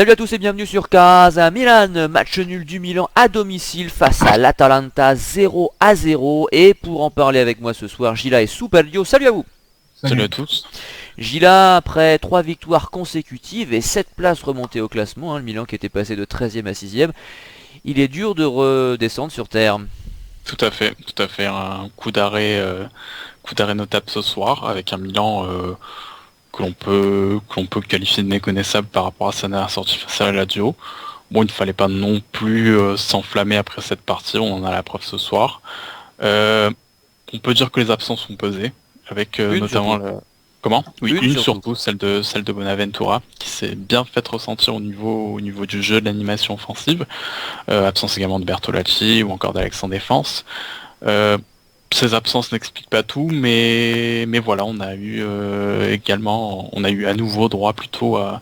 Salut à tous et bienvenue sur Casa Milan, match nul du Milan à domicile face à l'Atalanta 0-0. Et pour en parler avec moi ce soir, Gila et Superlio, salut à vous. Salut à Salut. tous. Gila, après 3 victoires consécutives et 7 places remontées au classement, le Milan qui était passé de 13e à 6e, il est dur de redescendre sur terre. Tout à fait, tout à fait. Un coup d'arrêt notable ce soir avec un Milan que l'on peut qualifier de méconnaissable par rapport à sa dernière sortie face à la Lazio. Bon, il ne fallait pas non plus s'enflammer après cette partie. On en a la preuve ce soir. Euh, on peut dire que les absences sont pesées avec Une notamment surtout. Comment? Oui, Une une surtout. surtout, celle de Bonaventura, qui s'est bien fait ressentir au niveau du jeu, de l'animation offensive. Absence également de Bertolacci ou encore d'Alex en défense. Euh, Ces absences n'expliquent pas tout, mais voilà, on a eu à nouveau droit plutôt à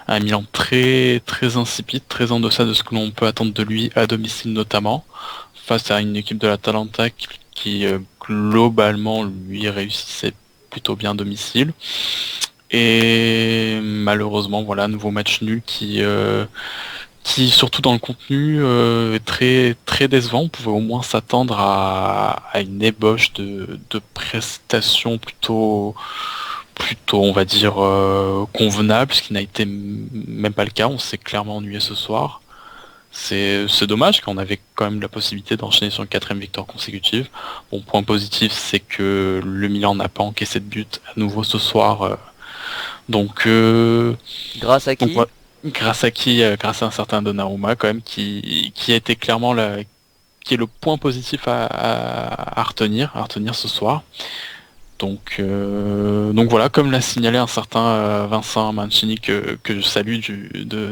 un Milan très très insipide, très en deçà de ce que l'on peut attendre de lui à domicile notamment, face à une équipe de l'Atalanta qui globalement lui réussissait plutôt bien à domicile. Et malheureusement, voilà, nouveau match nul qui surtout dans le contenu est très très décevant. On pouvait au moins s'attendre à une ébauche de prestations plutôt on va dire convenable, ce qui n'a été même pas le cas. On s'est clairement ennuyé ce soir. C'est dommage quand on avait quand même la possibilité d'enchaîner sur une quatrième victoire consécutive. Bon, point positif, c'est que le Milan n'a pas encaissé de but à nouveau ce soir. Donc, euh, Grâce à donc qui? voilà. Grâce à qui? Grâce à un certain Donnarumma quand même qui a été clairement qui est le point positif à retenir ce soir. Donc voilà, comme l'a signalé un certain Vincent Mancini que je salue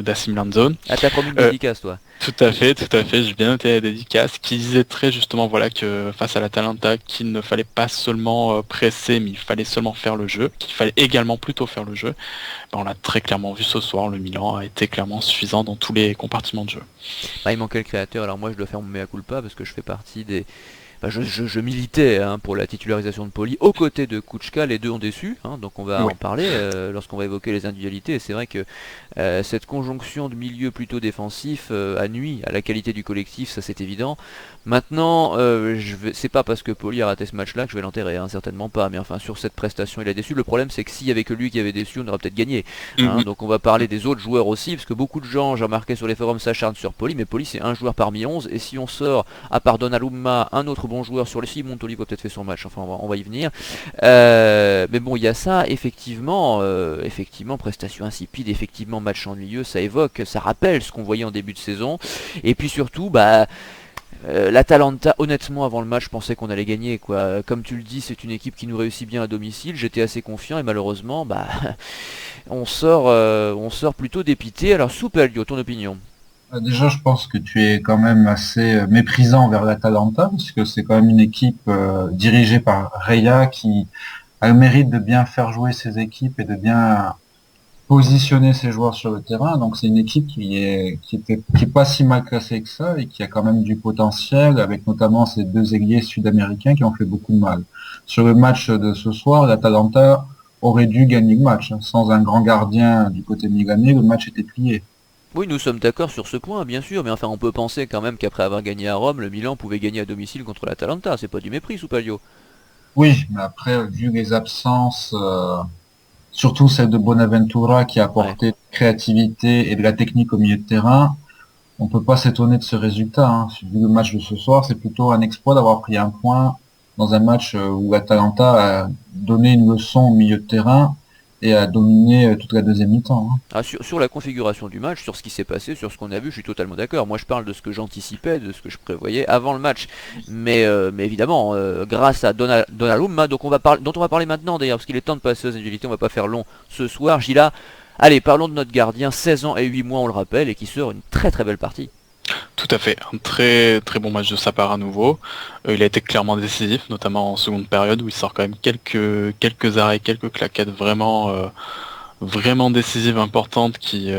d'AC Milan Zone. Ah, t'as promis une Euh, dédicace toi. tout à fait, j'ai bien noté la dédicace, qui disait très justement voilà que face à l'Atalanta, qu'il ne fallait pas seulement presser, mais il fallait seulement faire le jeu, qu'il fallait également plutôt faire le jeu. Ben, on l'a très clairement vu ce soir, le Milan a été clairement suffisant dans tous les compartiments de jeu. Ah, il manquait le créateur, alors moi je dois faire mon mea culpa parce que je fais partie des... Enfin, je militais pour la titularisation de Poli aux côtés de Kuchka, les deux ont déçu, donc on va Ouais. en parler lorsqu'on va évoquer les individualités. Et c'est vrai que cette conjonction de milieu plutôt défensif a nui à la qualité du collectif, ça c'est évident. Maintenant, c'est pas parce que Poli a raté ce match-là que je vais l'enterrer, certainement pas. Mais enfin, sur cette prestation, il a déçu. Le problème, c'est que s'il y avait que lui qui avait déçu, on aurait peut-être gagné. Mhm. Donc on va parler des autres joueurs aussi, parce que beaucoup de gens, j'ai remarqué sur les forums, s'acharnent sur Poli, mais Poli c'est un joueur parmi 11, et si on sort, à part Donnarumma, un autre bon joueur sur les 6, Montolivo a peut-être fait son match, enfin on va y venir. Mais bon, il y a ça, effectivement, prestation insipide, effectivement, match ennuyeux, ça évoque, ça rappelle ce qu'on voyait en début de saison, et puis surtout, l'Atalanta, honnêtement, avant le match, je pensais qu'on allait gagner, quoi. Comme tu le dis, c'est une équipe qui nous réussit bien à domicile. J'étais assez confiant et malheureusement, on sort plutôt dépité. Alors, Soupelio, ton opinion? Déjà, je pense que tu es quand même assez méprisant vers l'Atalanta, parce que c'est quand même une équipe dirigée par Reia qui a le mérite de bien faire jouer ses équipes et de bien positionner ses joueurs sur le terrain. Donc c'est une équipe qui est pas si mal classée que ça et qui a quand même du potentiel, avec notamment ces deux ailiers sud-américains qui ont fait beaucoup de mal. Sur le match de ce soir, l'Atalanta aurait dû gagner le match, hein. Sans un grand gardien du côté milanais, le match était plié. Oui, nous sommes d'accord sur ce point, bien sûr, mais enfin, on peut penser quand même qu'après avoir gagné à Rome, le Milan pouvait gagner à domicile contre l'Atalanta. C'est pas du mépris, Soupelio. Oui, mais après, vu les absences, surtout celle de Bonaventura qui a Ouais. apporté de la créativité et de la technique au milieu de terrain, on peut pas s'étonner de ce résultat, hein. Vu le match de ce soir, c'est plutôt un exploit d'avoir pris un point dans un match où Atalanta a donné une leçon au milieu de terrain et a dominé toute la deuxième mi-temps, hein. Ah, sur la configuration du match, sur ce qui s'est passé, sur ce qu'on a vu, je suis totalement d'accord. Moi, je parle de ce que j'anticipais, de ce que je prévoyais avant le match. Mais évidemment, grâce à Donnarumma, dont on va parler maintenant d'ailleurs, parce qu'il est temps de passer aux individualités, on va pas faire long ce soir. Gila, allez, parlons de notre gardien, 16 ans et 8 mois, on le rappelle, et qui sort une très très belle partie. Tout à fait, un très très bon match de sa part à nouveau. Il a été clairement décisif, notamment en seconde période où il sort quand même quelques arrêts, quelques claquettes vraiment décisives, importantes qui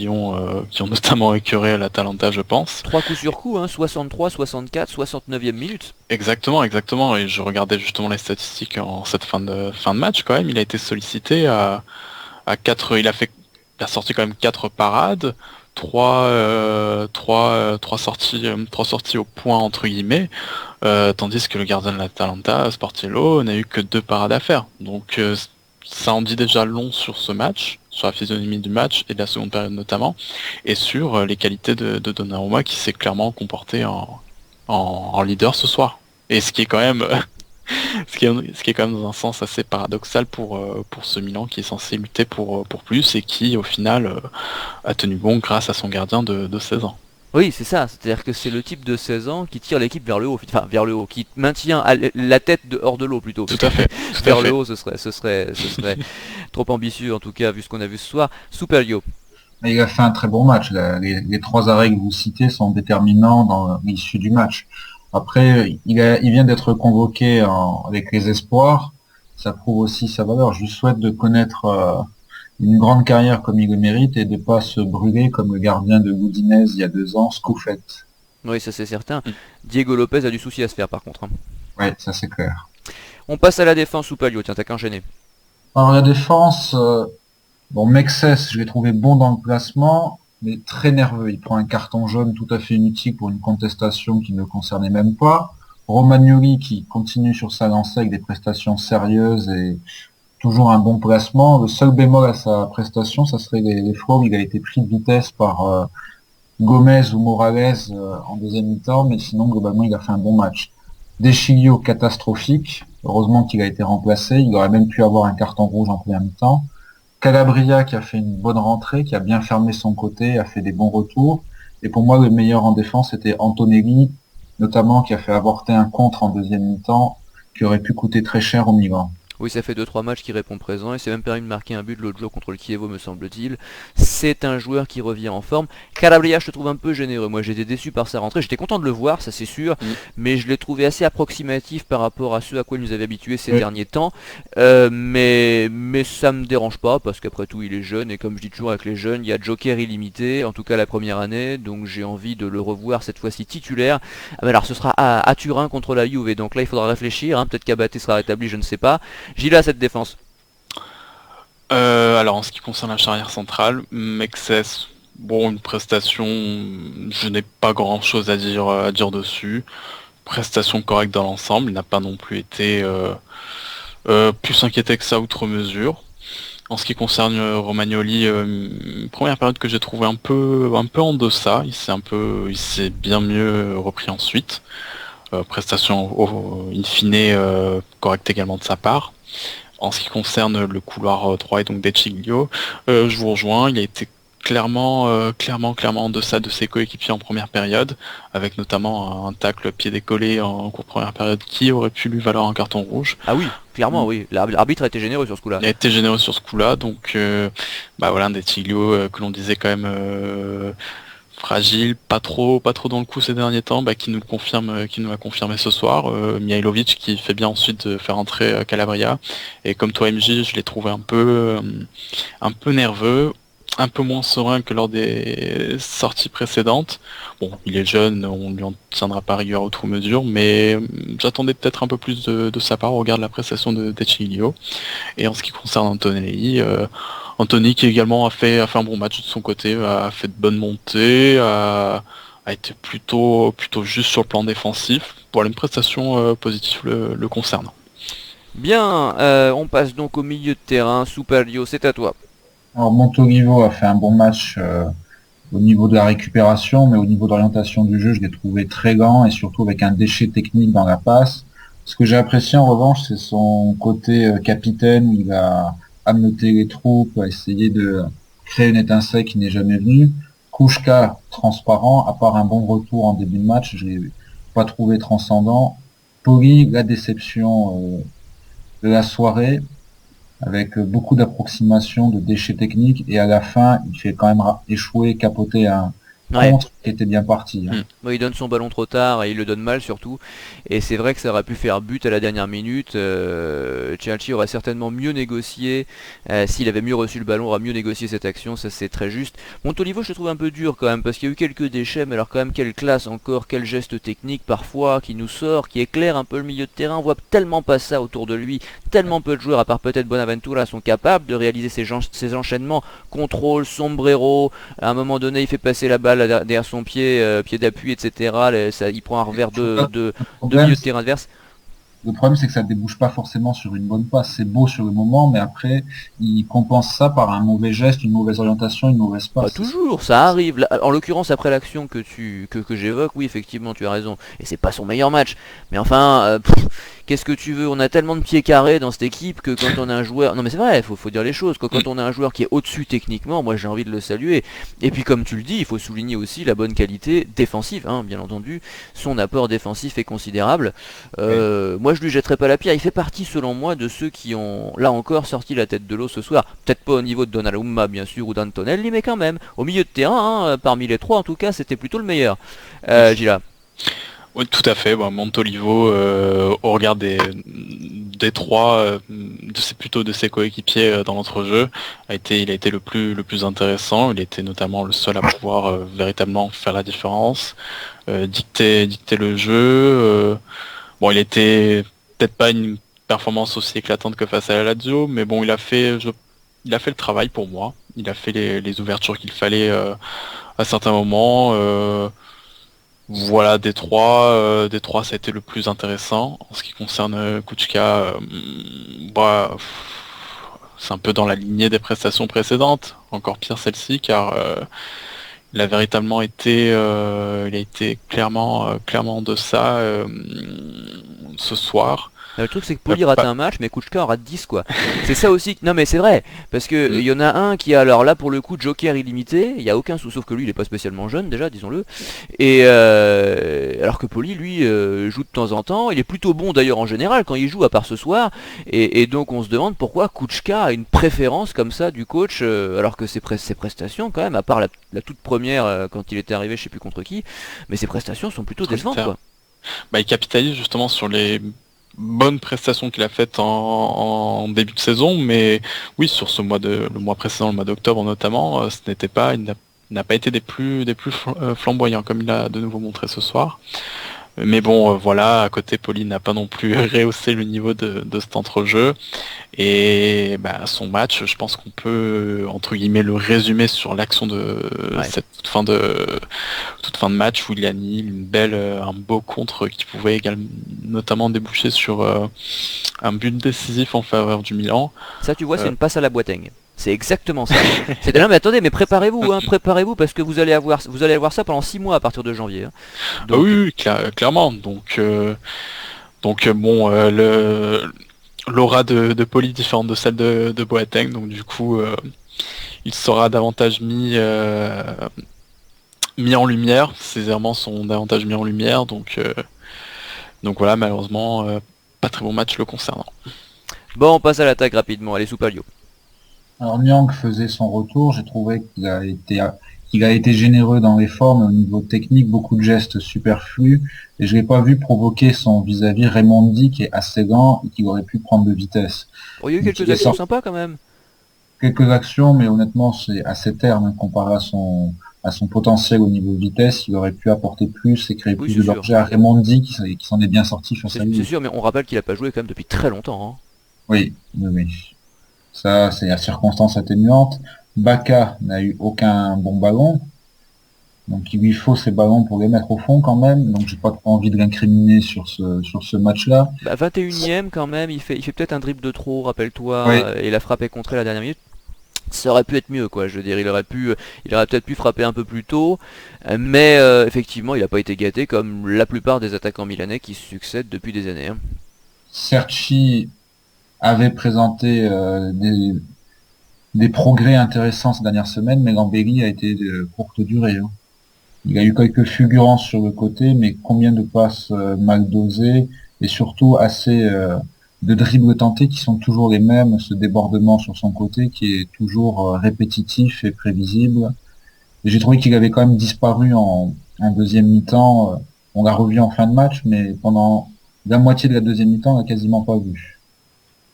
ont notamment écœuré l'Atalanta, je pense. 3 coups sur coup, 63, 64, 69e minute. Exactement, exactement. Et je regardais justement les statistiques en cette fin de match quand même. Il a été sollicité à 4, il a fait il a sorti quand même 4 parades, 3 sorties au point entre guillemets, tandis que le gardien de l'Atalanta, Sportiello, n'a eu que 2 parades à faire. Donc ça en dit déjà long sur ce match, sur la physionomie du match et de la seconde période notamment, et sur les qualités de Donnarumma qui s'est clairement comporté en leader ce soir. Et ce qui est quand même ce qui est quand même dans un sens assez paradoxal pour ce Milan qui est censé lutter pour plus et qui au final a tenu bon grâce à son gardien de 16 ans. Oui, c'est ça, c'est-à-dire que c'est le type de 16 ans qui tire l'équipe vers le haut, enfin vers le haut, qui maintient la tête hors de l'eau plutôt. Tout à fait. Vers le haut, ce serait trop ambitieux en tout cas, vu ce qu'on a vu ce soir. Superio. Et il a fait un très bon match. Les 3 arrêts que vous citez sont déterminants dans l'issue du match. Après, il vient d'être convoqué avec les espoirs. Ça prouve aussi sa valeur. Je lui souhaite de connaître une grande carrière comme il le mérite et de pas se brûler comme le gardien de Udinese il y a 2 ans, Scoufet. Oui, ça c'est certain. Diego Lopez a du souci à se faire par contre. Ouais, ça c'est clair. On passe à la défense, Superio, tiens, t'as qu'à enchaîner. Alors la défense, bon, Mexès, je l'ai trouvé bon dans le placement, mais très nerveux. Il prend un carton jaune tout à fait inutile pour une contestation qui ne le concernait même pas. Romagnoli qui continue sur sa lancée avec des prestations sérieuses et toujours un bon placement. Le seul bémol à sa prestation, ça serait les fois où il a été pris de vitesse par Gomez ou Morales en deuxième mi-temps, mais sinon globalement il a fait un bon match. Deschilio catastrophique, heureusement qu'il a été remplacé, il aurait même pu avoir un carton rouge en première mi-temps. Calabria qui a fait une bonne rentrée, qui a bien fermé son côté, a fait des bons retours. Et pour moi, le meilleur en défense était Antonelli, notamment qui a fait avorter un contre en deuxième mi-temps, qui aurait pu coûter très cher au Milan. Oui, ça fait 2-3 matchs qu'il répond présent et s'est même permis de marquer un but l'autre jour contre le Chievo, me semble-t-il. C'est un joueur qui revient en forme. Calabria, je te trouve un peu généreux. Moi, j'étais déçu par sa rentrée. J'étais content de le voir, ça c'est sûr, mais je l'ai trouvé assez approximatif par rapport à ce à quoi il nous avait habitués ces derniers temps. Mais ça me dérange pas parce qu'après tout, il est jeune et comme je dis toujours avec les jeunes, il y a Joker illimité, en tout cas la première année, donc j'ai envie de le revoir cette fois-ci titulaire. Ah, mais alors, ce sera à Turin contre la Juve, donc là, il faudra réfléchir. Hein. Peut-être qu'Abaté sera rétabli, je ne sais pas. Gila, cette défense. Alors en ce qui concerne la charnière centrale, Mexès, bon, une prestation, je n'ai pas grand chose à dire dessus. Prestation correcte dans l'ensemble, il n'a pas non plus été plus inquiété que ça outre mesure. En ce qui concerne Romagnoli, première période que j'ai trouvé un peu en deçà, il s'est bien mieux repris ensuite. Prestation in fine correcte également de sa part. En ce qui concerne le couloir droit et donc Deschilio, je vous rejoins, il a été clairement en deçà de ses coéquipiers en première période, avec notamment un tacle pied décollé en cours de première période qui aurait pu lui valoir un carton rouge. Ah oui, clairement oui, l'arbitre a été généreux sur ce coup-là. Il a été généreux sur ce coup-là, donc voilà, un Deschilio que l'on disait quand même fragile, pas trop dans le coup ces derniers temps, qui nous l'a confirmé ce soir. Mihailovic qui fait bien ensuite de faire entrer Calabria. Et comme toi MJ, je l'ai trouvé un peu nerveux, un peu moins serein que lors des sorties précédentes. Bon, il est jeune, on lui en tiendra pas rigueur outre mesure, mais j'attendais peut-être un peu plus de sa part au regard de la prestation de Deschilio. Et en ce qui concerne Antonelli, Anthony qui également a fait un bon match de son côté, a fait de bonnes montées, a été plutôt juste sur le plan défensif. Voilà, une prestation positive le concernant. Bien, on passe donc au milieu de terrain. Superio, c'est à toi. Alors Montolivo a fait un bon match au niveau de la récupération, mais au niveau d'orientation du jeu, je l'ai trouvé très lent et surtout avec un déchet technique dans la passe. Ce que j'ai apprécié en revanche, c'est son côté capitaine, où il a ameuté les troupes, a essayé de créer une étincelle qui n'est jamais venue. Kouchka, transparent, à part un bon retour en début de match, je l'ai pas trouvé transcendant. Poli, la déception de la soirée, avec beaucoup d'approximations, de déchets techniques, et à la fin, il fait quand même échouer, capoter Ouais. contre qui était bien parti. Hein. Bon, il donne son ballon trop tard et il le donne mal surtout. Et c'est vrai que ça aurait pu faire but à la dernière minute. Chelsea aurait certainement mieux négocié. S'il avait mieux reçu le ballon, aurait mieux négocié cette action. Ça c'est très juste. Montolivo, je le trouve un peu dur quand même parce qu'il y a eu quelques déchets. Mais alors quand même quelle classe encore, quel geste technique parfois qui nous sort, qui éclaire un peu le milieu de terrain. On voit tellement pas ça autour de lui. Tellement peu de joueurs, à part peut-être Bonaventura, sont capables de réaliser ces enchaînements. Contrôle, sombrero. À un moment donné, il fait passer la balle derrière son pied, pied d'appui, etc. Il prend un revers de milieu de terrain adverse. Le problème, c'est que ça débouche pas forcément sur une bonne passe. C'est beau sur le moment, mais après, il compense ça par un mauvais geste, une mauvaise orientation, une mauvaise Pas passe. toujours, ça arrive. Là, en l'occurrence, après l'action que j'évoque, oui, effectivement, tu as raison. Et c'est pas son meilleur match. Mais enfin, qu'est-ce que tu veux? On a tellement de pieds carrés dans cette équipe que quand on a un joueur... Non mais c'est vrai, faut dire les choses. Quand on a un joueur qui est au-dessus techniquement, moi j'ai envie de le saluer. Et puis comme tu le dis, il faut souligner aussi la bonne qualité défensive, hein, bien entendu. Son apport défensif est considérable. Moi je lui jetterai pas la pierre. Il fait partie selon moi de ceux qui ont, là encore, sorti la tête de l'eau ce soir. Peut-être pas au niveau de Donnarumma bien sûr ou d'Antonelli, mais quand même. Au milieu de terrain, hein, parmi les trois en tout cas, c'était plutôt le meilleur. Gila. Oui, tout à fait. Bon, Montolivo, au regard des trois, plutôt de ses coéquipiers dans l'entrejeu, il a été le plus intéressant. Il était notamment le seul à pouvoir véritablement faire la différence, dicter le jeu. Bon, il était peut-être pas une performance aussi éclatante que face à la Lazio, mais bon, il a fait le travail pour moi. Il a fait les ouvertures qu'il fallait à certains moments. Voilà, des trois, ça a été le plus intéressant. En ce qui concerne Kučka, bah, c'est un peu dans la lignée des prestations précédentes. Encore pire celle-ci, car il a véritablement été, il a été clairement en deçà ce soir. Le truc c'est que Poli rate un match mais Kučka en rate 10 quoi. C'est ça aussi. Non mais c'est vrai. Parce que il y en a un qui a alors là pour le coup Joker illimité. Il n'y a aucun sauf que lui il est pas spécialement jeune déjà disons-le. Et alors que Poli lui joue de temps en temps. Il est plutôt bon d'ailleurs en général quand il joue à part ce soir. Et donc on se demande pourquoi Kučka a une préférence comme ça du coach alors que ses prestations quand même à part la toute première quand il était arrivé je sais plus contre qui. Mais ses prestations sont plutôt décevantes quoi. Bah, il capitalise justement sur les bonnes prestations qu'il a faites en début de saison, mais oui, sur le mois précédent, le mois d'octobre notamment, il n'a pas été des plus flamboyants comme il a de nouveau montré ce soir. Mais bon, voilà, à côté, Poli n'a pas non plus rehaussé le niveau de cet entrejeu. Et bah, son match, je pense qu'on peut, entre guillemets, le résumer sur l'action de cette toute fin de match où il a mis un beau contre qui pouvait également, notamment déboucher sur un but décisif en faveur du Milan. Ça, tu vois, c'est une passe à la Boateng. C'est exactement ça. C'est non mais attendez, mais préparez-vous, hein, préparez-vous parce que vous allez avoir ça pendant 6 mois à partir de janvier. Hein. Donc... Oui, clairement. Donc bon, l'aura de Poli différente de celle de Boateng, donc du coup, il sera davantage mis en lumière. Ses errements sont davantage mis en lumière, donc voilà, malheureusement, pas très bon match le concernant. Bon, on passe à l'attaque rapidement. Allez, Soupalio. Alors Niang faisait son retour, j'ai trouvé qu'il a été généreux dans les formes, au niveau technique, beaucoup de gestes superflus, et je l'ai pas vu provoquer son vis-à-vis Raimondi qui est assez grand et qui aurait pu prendre de vitesse. Oh, il y a eu quelques actions sympas quand même. Quelques actions, mais honnêtement c'est assez terne hein, comparé à son potentiel au niveau de vitesse, il aurait pu apporter plus et créer plus de danger à Raimondi qui s'en est bien sorti sur sa ligne. C'est sûr, mais on rappelle qu'il a pas joué quand même depuis très longtemps. Hein. Oui. Ça, c'est la circonstance atténuante. Baka n'a eu aucun bon ballon. Donc il lui faut ces ballons pour les mettre au fond quand même. Donc j'ai pas trop envie de l'incriminer sur ce match-là. 21ème quand même, il fait peut-être un dribble de trop, rappelle-toi, et la frappe est contrée la dernière minute. Ça aurait pu être mieux quoi, je veux dire, il aurait peut-être pu frapper un peu plus tôt, mais effectivement il n'a pas été gâté comme la plupart des attaquants milanais qui succèdent depuis des années. Hein. Cerci avait présenté des progrès intéressants ces dernières semaines, mais Gamberi a été de courte durée. Hein. Il a eu quelques fulgurances sur le côté, mais combien de passes mal dosées et surtout assez de dribbles tentés qui sont toujours les mêmes, ce débordement sur son côté qui est toujours répétitif et prévisible. Et j'ai trouvé qu'il avait quand même disparu en deuxième mi-temps. On l'a revu en fin de match, mais pendant la moitié de la deuxième mi-temps, on l'a quasiment pas vu.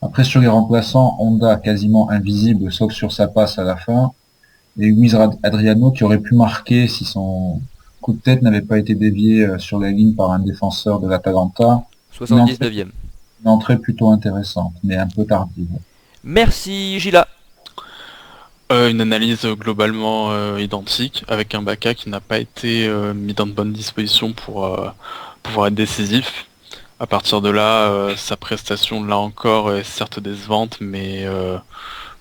Après, sur les remplaçants, Honda quasiment invisible, sauf sur sa passe à la fin. Et Luis Adriano qui aurait pu marquer si son coup de tête n'avait pas été dévié sur la ligne par un défenseur de l'Atalanta. Une entrée, 79e. une entrée plutôt intéressante, mais un peu tardive. Merci Gila. Une analyse globalement identique, avec un Baka qui n'a pas été mis dans de bonnes dispositions pour pouvoir être décisif. À partir de là, sa prestation là encore est certes décevante, mais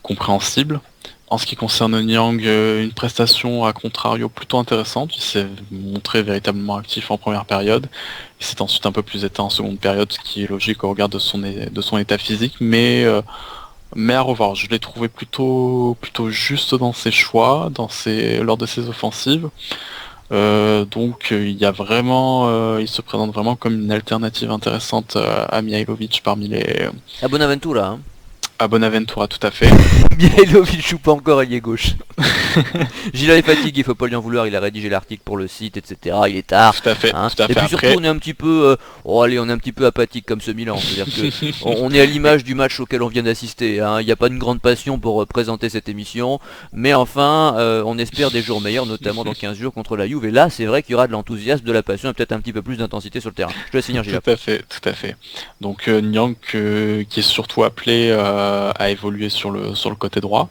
compréhensible. En ce qui concerne Niang, une prestation à contrario plutôt intéressante. Il s'est montré véritablement actif en première période. Il s'est ensuite un peu plus éteint en seconde période, ce qui est logique au regard de son état physique, mais à revoir. Je l'ai trouvé plutôt juste dans ses choix, lors de ses offensives. Donc il y a vraiment, il se présente vraiment comme une alternative intéressante à Mihailovic parmi les À Bonaventura. Hein. à Bonaventura, tout à fait. Mihailovic joue pas encore ailier gauche. Gila est fatigué, il faut pas lui en vouloir, il a rédigé l'article pour le site, etc. Il est tard. Tout à fait. Hein. Tout à fait. Et puis surtout Après, on est un petit peu on est un petit peu apathique comme ce Milan. C'est-à-dire que on est à l'image du match auquel on vient d'assister. Hein. Il n'y a pas une grande passion pour présenter cette émission, mais enfin on espère des jours meilleurs, notamment dans 15 jours contre la Juve. Et là c'est vrai qu'il y aura de l'enthousiasme, de la passion et peut-être un petit peu plus d'intensité sur le terrain. Je te laisse finir Gila. tout à fait. Donc Nyang qui est surtout appelé à évoluer sur le côté droit,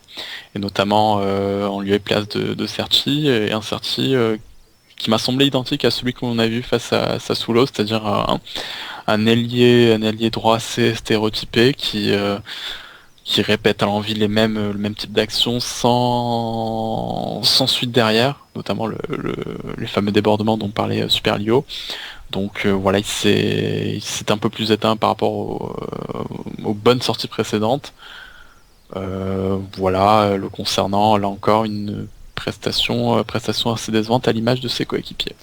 et notamment en lieu et place de Cerci, et un Cerci qui m'a semblé identique à celui qu'on a vu face à Sassuolo, c'est-à-dire un ailier droit assez stéréotypé qui répète à l'envie le même type d'action sans suite derrière, notamment les fameux débordements dont parlait Super Lio. Donc voilà, il s'est un peu plus éteint par rapport aux bonnes sorties précédentes. Voilà, le concernant, là encore, une prestation assez décevante à l'image de ses coéquipiers.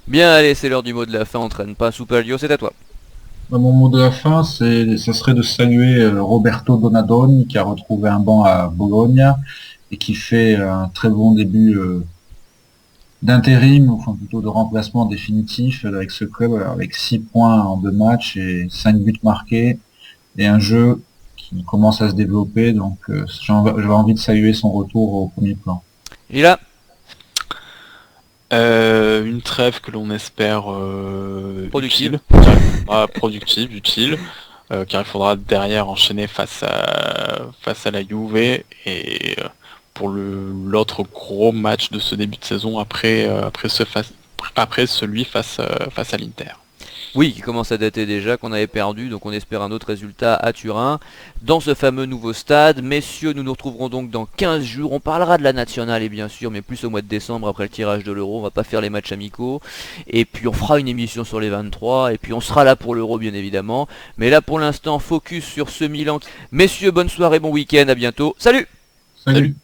Bien allez, c'est l'heure du mot de la fin, on traîne pas. Superlio, c'est à toi. Mon mot de la fin, ça serait de saluer Roberto Donadoni qui a retrouvé un banc à Bologne et qui fait un très bon début d'intérim, enfin plutôt de remplacement définitif avec ce club, avec 6 points en 2 matchs et 5 buts marqués et un jeu qui commence à se développer. Donc j'avais envie de saluer son retour au premier plan. Gila. Une trêve que l'on espère Productive. utile, car il faudra derrière enchaîner face à la Juve et pour l'autre gros match de ce début de saison après celui face à l'Inter. Oui, qui commence à dater déjà, qu'on avait perdu, donc on espère un autre résultat à Turin, dans ce fameux nouveau stade. Messieurs, nous nous retrouverons donc dans 15 jours, on parlera de la nationale et bien sûr, mais plus au mois de décembre après le tirage de l'Euro, on va pas faire les matchs amicaux, et puis on fera une émission sur les 23, et puis on sera là pour l'Euro bien évidemment, mais là pour l'instant, focus sur ce Milan. Messieurs, bonne soirée, bon week-end, à bientôt, salut. Salut.